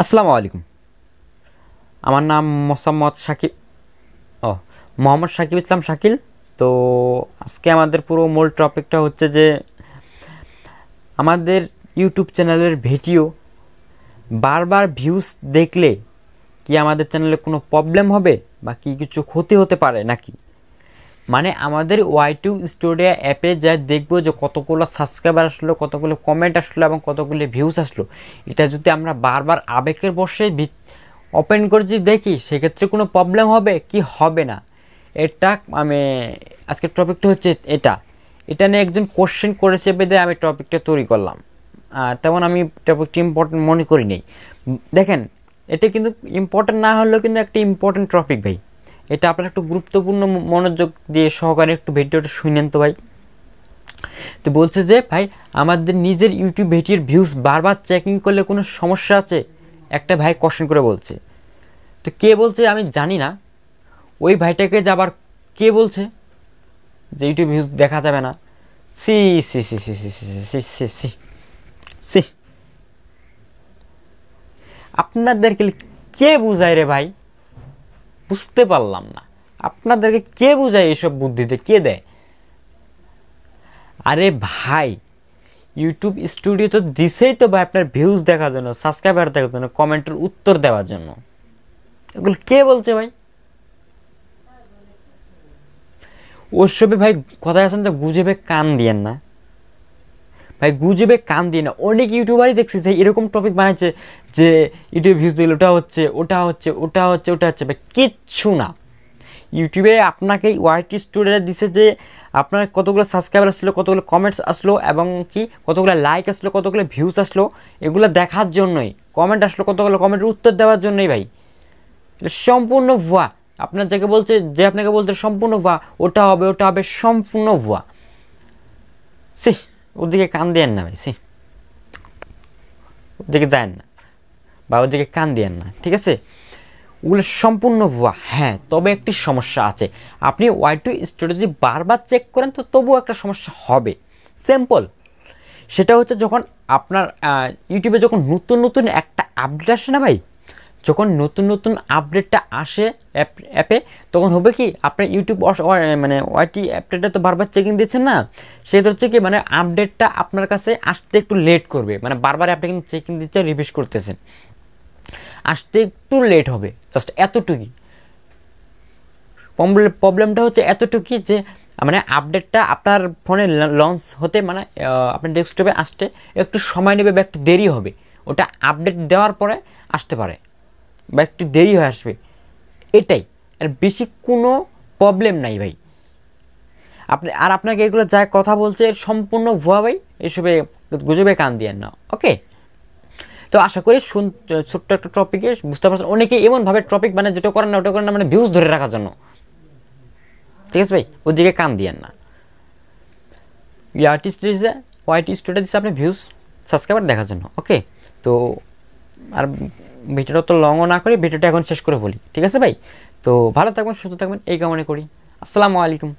আসসালামু আলাইকুম। আমার নাম মোসাম্মদ শাকিব ও মোহাম্মদ শাকিব ইসলাম শাকিল। তো আজকে আমাদের পুরো মূল টপিকটা হচ্ছে যে আমাদের ইউটিউব চ্যানেলের ভিডিও বারবার ভিউজ দেখলে কি আমাদের চ্যানেলে কোনো প্রবলেম হবে বা কি কিছু ক্ষতি হতে পারে নাকি। মানে আমাদের ওয়াই2 স্টুডিও অ্যাপে যা দেখবো যে কতগুলো সাবস্ক্রাইবার আসলো, কতগুলো কমেন্ট আসলো এবং কতগুলো ভিউজ আসলো, এটা যদি আমরা বারবার আবেগের বশে ওপেন করে যদি দেখি সেক্ষেত্রে কোনো প্রবলেম হবে কি হবে না। এটা আমি আজকের টপিকটা হচ্ছে এটা নিয়ে একজন কোশ্চেন করেছে বেদে আমি টপিকটা তৈরি করলাম। তেমন আমি টপিকটা ইম্পর্টেন্ট মনে করি নেই। দেখেন, এটা কিন্তু ইম্পর্টেন্ট না হলেও কিন্তু একটা ইম্পর্টেন্ট টপিক ভাই। এটা আপনার একটু গুরুত্বপূর্ণ মনোযোগ দিয়ে সহকারে একটু ভিডিওটা শুনেন তো ভাই। তো বলছে যে ভাই আমাদের নিজের ইউটিউব ভিডিওর ভিউজ বারবার চেকিং করলে কোনো সমস্যা আছে, একটা ভাই কোশ্চেন করে বলছে। তো কে বলছে আমি জানি না, ওই ভাইটাকে যাবার কে বলছে যে ইউটিউব ভিউজ দেখা যাবে না। C C C C C C C C C C আপনাদেরকে কে বুঝায় রে ভাই? বুঝতে পারলাম না, আপনাদেরকে কে বুঝায় এসব বুদ্ধিতে কে দেয়? আরে ভাই, ইউটিউব স্টুডিও তো দিছেই তো ভাই আপনার ভিউজ দেখার জন্য, সাবস্ক্রাইবার দেখার জন্য, কমেন্টের উত্তর দেওয়ার জন্য। এগুলো কে বলছে ভাই? ওসবে ভাই কথায় আছেন তো, গুজবে কান দিয়েন না ভাই, গুজবে কান দিয়ে না। অনেক ইউটিউবারই দেখছি যে এরকম টপিক বানাচ্ছে যে ইউটিউব ভিউজ দিলে ওটা হচ্ছে ওটা হচ্ছে ওটা হচ্ছে ওটা হচ্ছে ভাই, কিচ্ছু না। ইউটিউবে আপনাকে ওয়াইটি স্টুডিও দিছে যে আপনার কতগুলো সাবস্ক্রাইবার আসলো, কতগুলো কমেন্টস আসলো এবং কি কতগুলো লাইক আসলো, কতগুলো ভিউজ আসলো, এগুলো দেখার জন্যই। কমেন্ট আসলো, কতগুলো কমেন্টের উত্তর দেওয়ার জন্যই ভাই। এটা সম্পূর্ণ ভুয়া। আপনার যাকে বলছে যে আপনাকে বলতে সম্পূর্ণ ভুয়া, ওটা হবে ওটা হবে, সম্পূর্ণ ভুয়া। সি, ওদিকে কান দেন না ভাই, সি, ওদিকে যায় না বা ওদিকে কান দেন না, ঠিক আছে? ওগুলো সম্পূর্ণ ভুয়া। হ্যাঁ, তবে একটি সমস্যা আছে। আপনি ওয়াই2 স্টুডিও যদি বারবার চেক করেন তো তবুও একটা সমস্যা হবে। সিম্পল। সেটা হচ্ছে যখন আপনার ইউটিউবে যখন নতুন নতুন একটা আপডেট আসে না ভাই, যখন নতুন নতুন আপডেটটা আসে অ্যাপে, তখন হবে কি আপনার ইউটিউব মানে ওয়াইটি আপডেটটা তো বারবার চেকিং দিচ্ছেন না, সেটা হচ্ছে কি মানে আপডেটটা আপনার কাছে আসতে একটু লেট করবে। মানে বারবার আপনি কিন্তু চেকিং দিচ্ছে, রিফ্রেশ করতেছেন, আসতে একটু লেট হবে, জাস্ট এতটুকুই। প্রবলেমটা হচ্ছে এতটুকুই যে মানে আপডেটটা আপনার ফোনে লঞ্চ হতে মানে আপনার ডেস্কটপে আসতে একটু সময় নেবে বা একটু দেরি হবে। ওটা আপডেট দেওয়ার পরে আসতে পারে বা একটু দেরি হয়ে আসবে, এটাই। আর বেশি কোনো প্রবলেম নাই ভাই। আপনাকে এগুলো যা কথা বলছে সম্পূর্ণ ভুয়া ভাই, এসবে গুজবে কান দিয়েন না, ওকে? তো আশা করি ছোট্ট একটা টপিকে বুঝতে পারছেন। অনেকে এমনভাবে টপিক মানে যেটা করেন না ওটা করেন না, মানে ভিউজ ধরে রাখার জন্য, ঠিক আছে ভাই? ওদিকে কান দিয়েন না। আর্টিস্ট দিয়েছে, ওয়াইটি স্টুডিও দিচ্ছে আপনি ভিউজ সাবস্ক্রাইবার দেখার জন্য, ওকে? তো আর ভিডিওটা তো লংও না করি, ভিডিওটা এখন শেষ করে বলি, ঠিক আছে ভাই? তো ভালো থাকবেন, সুস্থ থাকবেন এই কামনা করি। আসসালামু আলাইকুম।